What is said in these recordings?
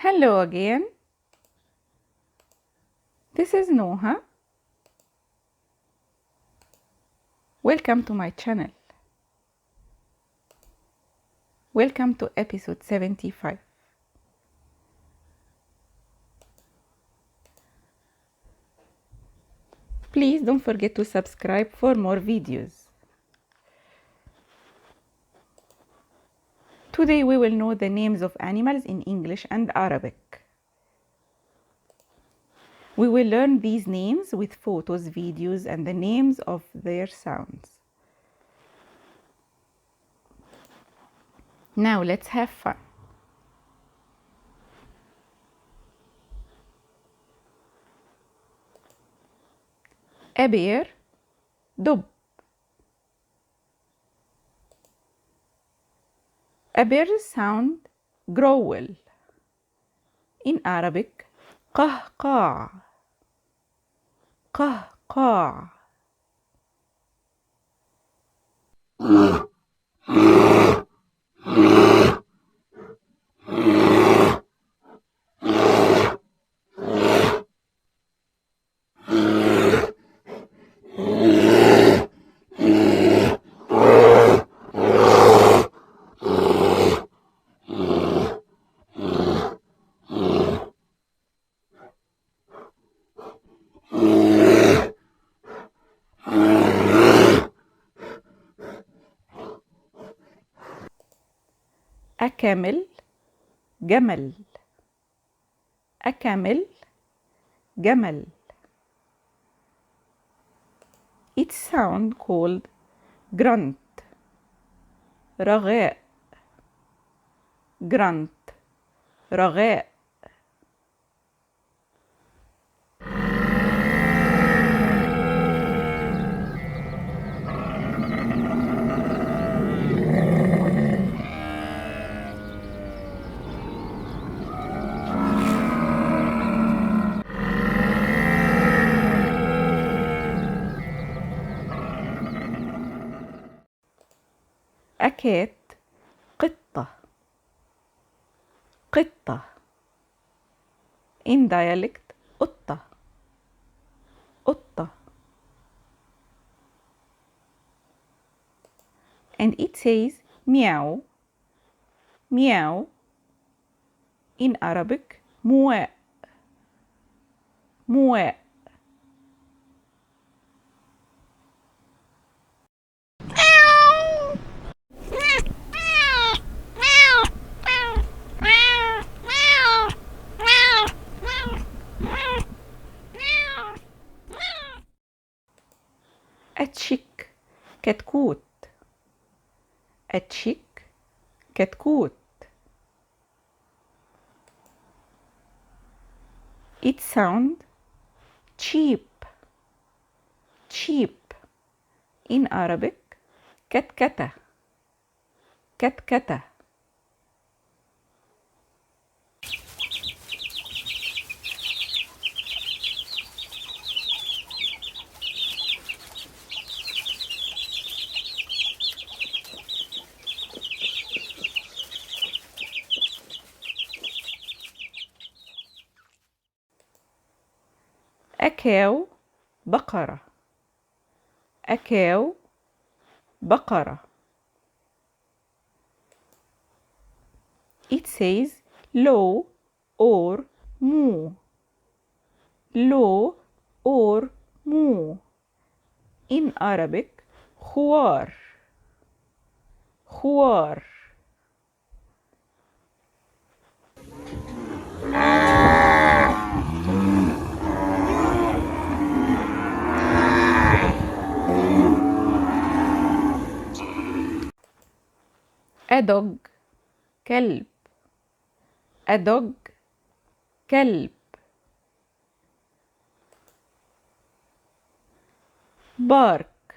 Hello again. This is Noha. Welcome to my channel. Welcome to episode 75. Please don't forget to subscribe for more videos. Today we will know the names of animals in English and Arabic. We will learn these names with photos, videos, and the names of their sounds. Now let's have fun. A bear, دب. A bird's sound, growl. In Arabic, قهقاع. قهقاع. A camel, جمل. A camel, جمل. Its sound called grunt. رغاء. grunt. رغاء. A cat, قطة. قطة. In dialect, قطة. قطة. And it says meow. meow. In Arabic, مواء. مواء. A chick, كتكوت. A chick, كتكوت. Its sound, cheep. cheep. In Arabic, كتكتة. كتكتة. A cow, بقرة. A cow, بقرة. It says low or moo. low or moo. In Arabic, خوار. خوار. A dog, كلب. A dog, كلب. bark.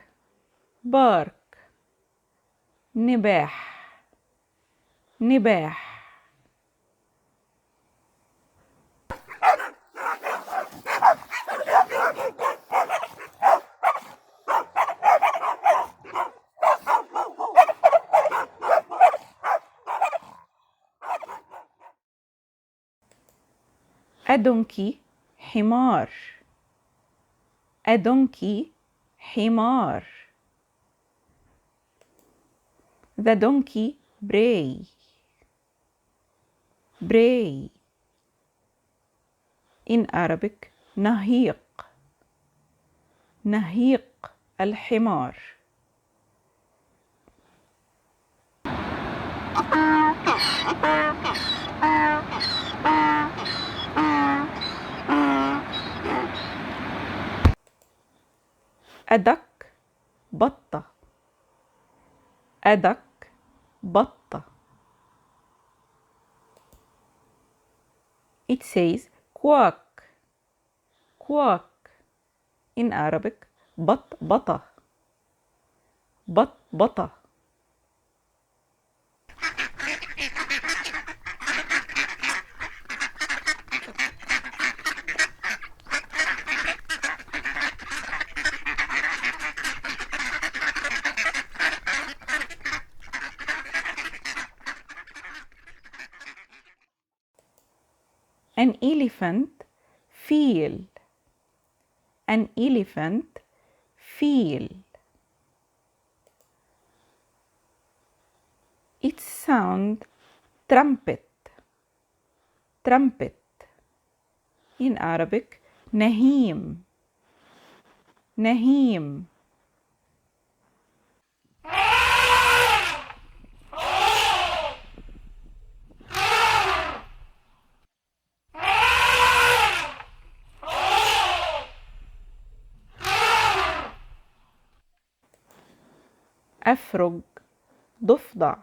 bark. نباح. نباح. A donkey حمار. A donkey حمار. The donkey bray. Bray. In Arabic نهيق. نهيق الحمار. A duck بطة. A duck بطة. It says quack. Quack. In Arabic بطة. بطة. An elephant feel. An elephant feel. Its sound trumpet. Trumpet. In Arabic نهيم. نهيم. أفرج ضفدع.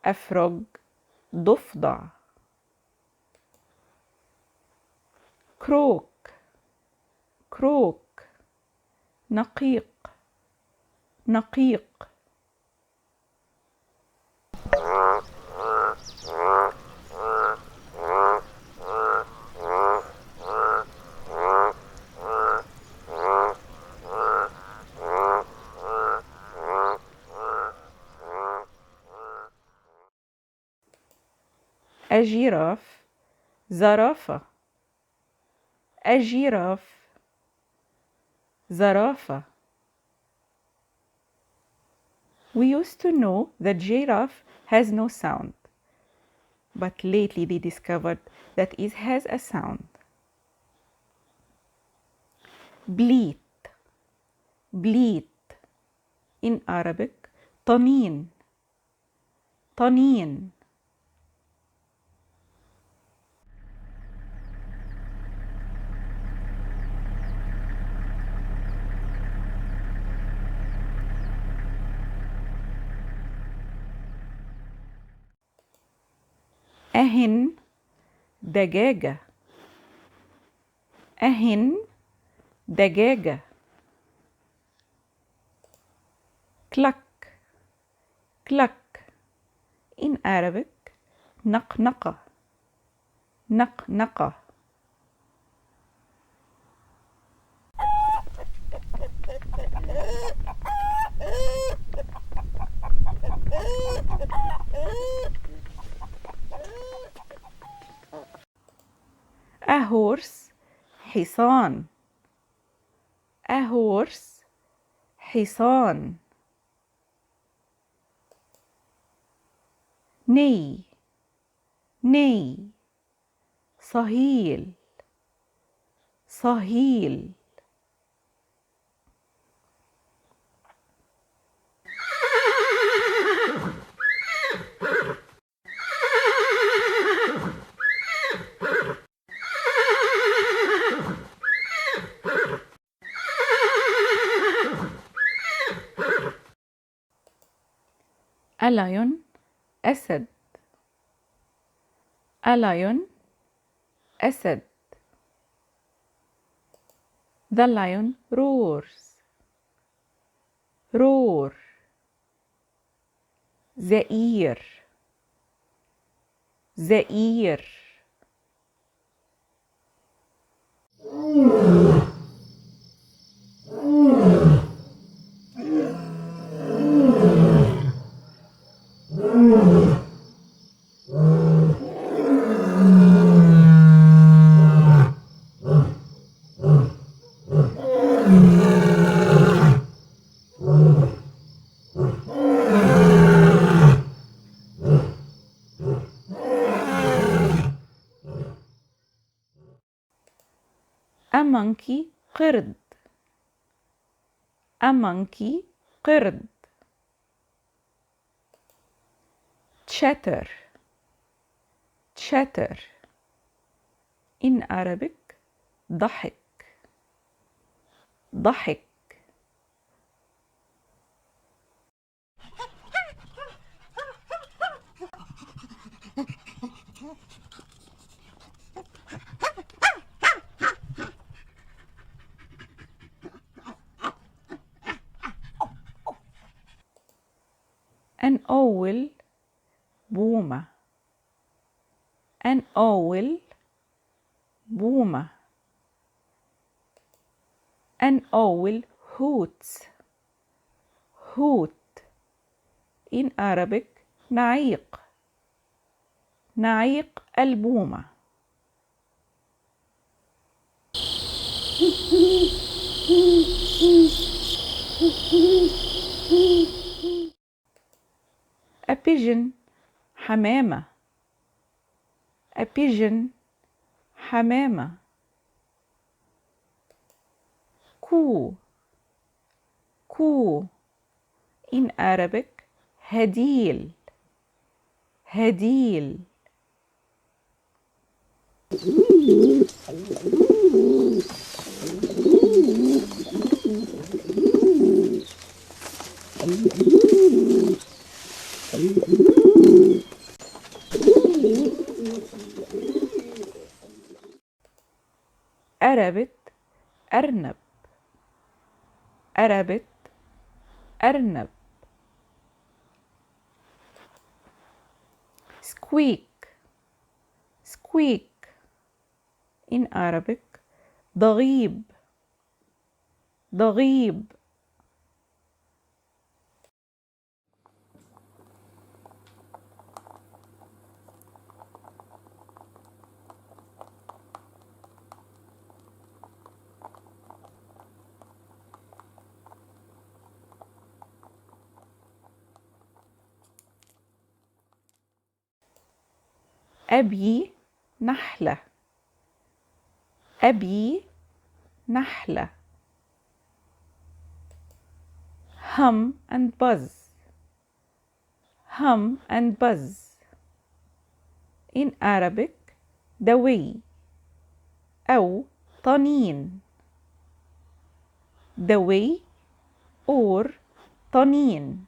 أفرج ضفدع. كروك. كروك. نقيق. نقيق. الجيراف زرافة. الجيراف زرافة. We used to know that giraffe has no sound, but lately they discovered that it has a sound. Bleat. Bleat. In Arabic طنين. طنين. أهن دجاجة. أهن دجاجة. cluck. cluck. In Arabic نقنقة. نقنقة. A horse حصان. A horse حصان. ني. ني. صهيل. صهيل. A lion أسد. A lion أسد. The lion roars. roar. زئير. زئير. monkey قرد. A monkey قرد. chatter. chatter. In Arabic ضحك. ضحك. An owl بومة. An owl بومة. An owl hoots. hoot. In Arabic نعيق. نعيق البومة. A pigeon حمامة. A pigeon حمامة. coo. coo. In Arabic هديل. هديل. أربت أرنب. أربت أرنب. squeak. squeak. In Arabic ضغيب. ضغيب. أبي نحلة. أبي نحلة. hum and buzz. hum and buzz. In Arabic دوي أو طنين. دوي or طنين.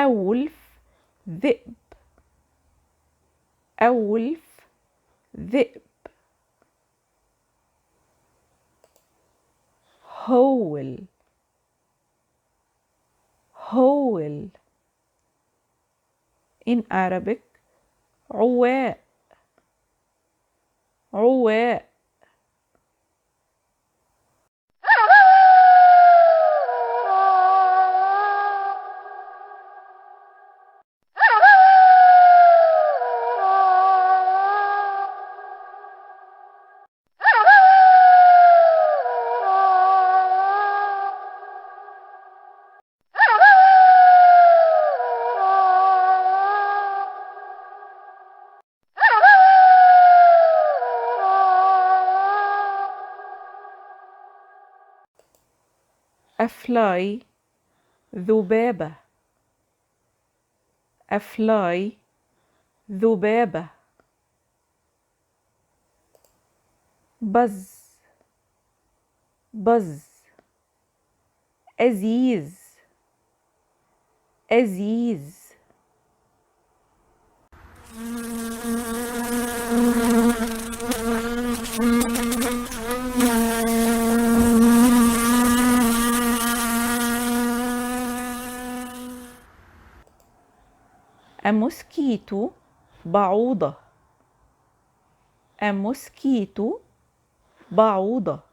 أولف ذئب. أولف ذئب. هول. هول. In Arabic عواء. عواء. A fly ذبابة. A fly ذبابة. buzz. buzz. أزيز. أزيز. A mosquito بعوضة. A mosquito بعوضة.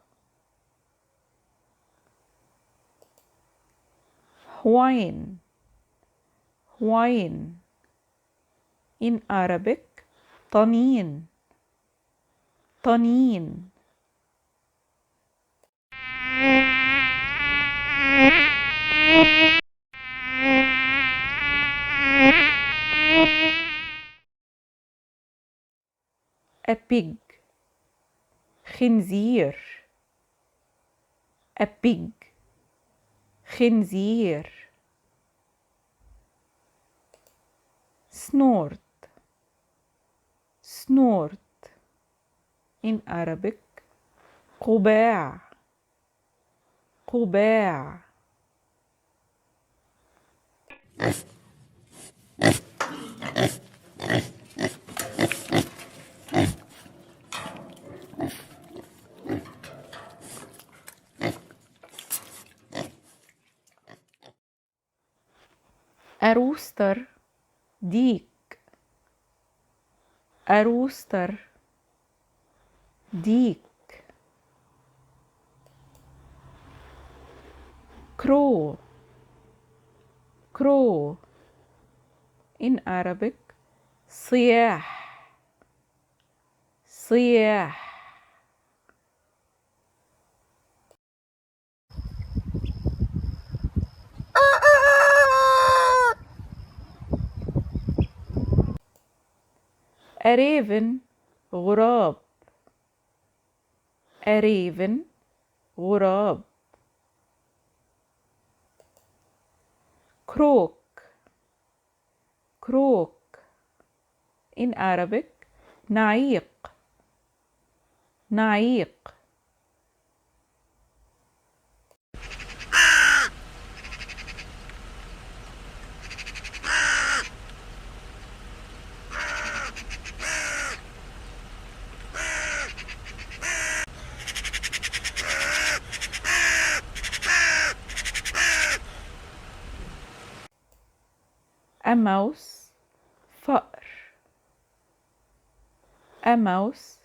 whine. whine. In Arabic طنين. طنين. a pig. خنزير. a pig. خنزير. snored. snored. in Arabic قباع. قباع. a rooster. ديك. a rooster. ديك. crow. crow. in Arabic صياح. صياح. a raven. غراب. a raven. غراب. croak. croak. in Arabic نعيق. نعيق. a mouse. فأر. a mouse.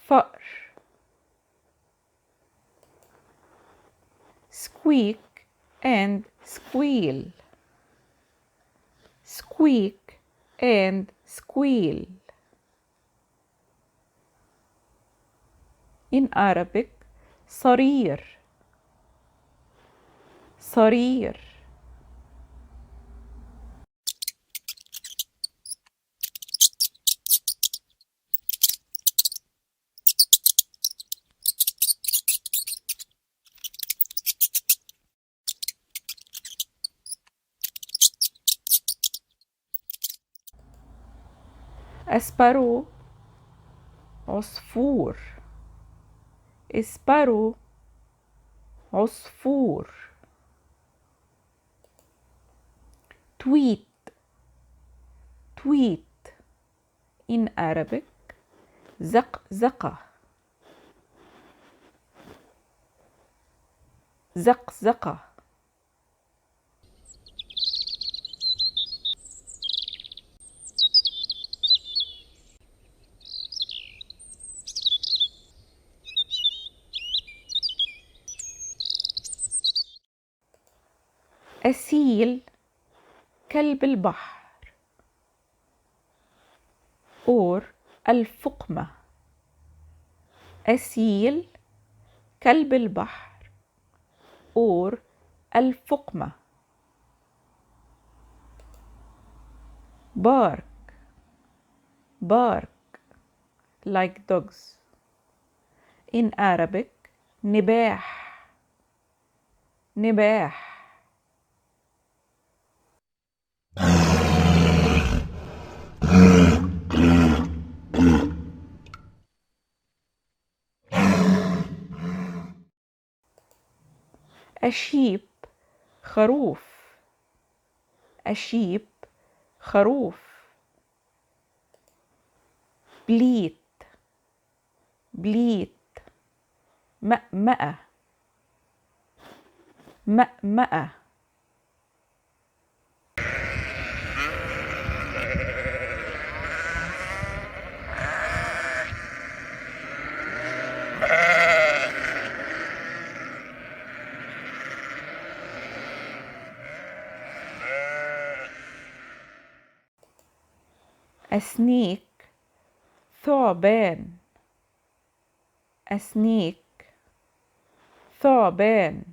فأر. squeak and squeal. squeak and squeal. in Arabic صرير. صرير. a sparrow. عصفور. sparrow. عصفور. tweet. tweet. in Arabic زقزقة. زقزقة. أسيل. كلب البحر. or الفقمة. أسيل. كلب البحر or الفقمة. bark. bark like dogs. in Arabic نباح. نباح. a sheep. خروف. a sheep. خروف. bleat. bleat. مأمأة. مأمأة. a snake. ثعبان. a snake. ثعبان.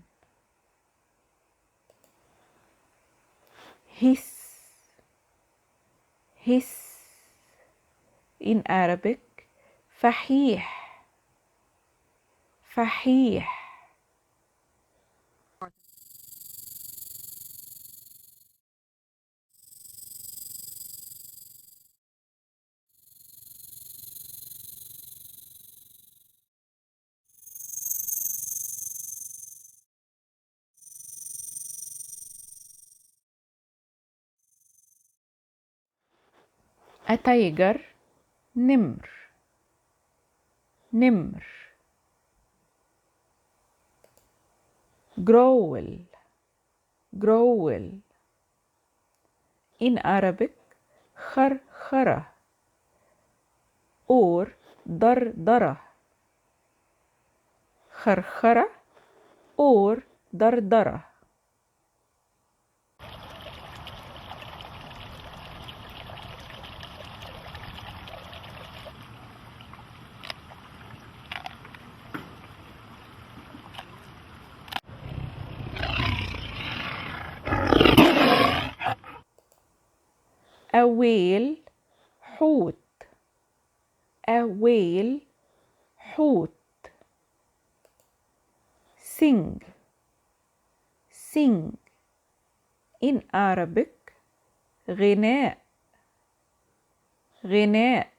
hiss. hiss. In Arabic, فحيح. فحيح. A tiger. نمر. نمر. growl. growl. In Arabic, خرخرة or دردرة. خرخرة or دردرة. A whale. حوت. A whale. حوت. sing. sing. In Arabic, غناء. غناء.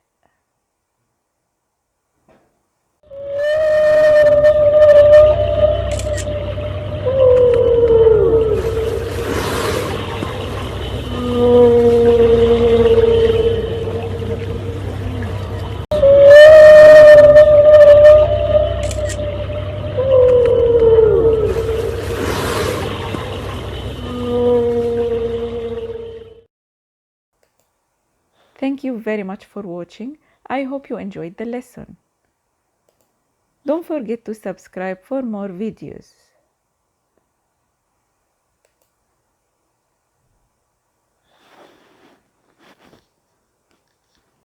Thank you very much for watching. I hope you enjoyed the lesson. Don't forget to subscribe for more videos.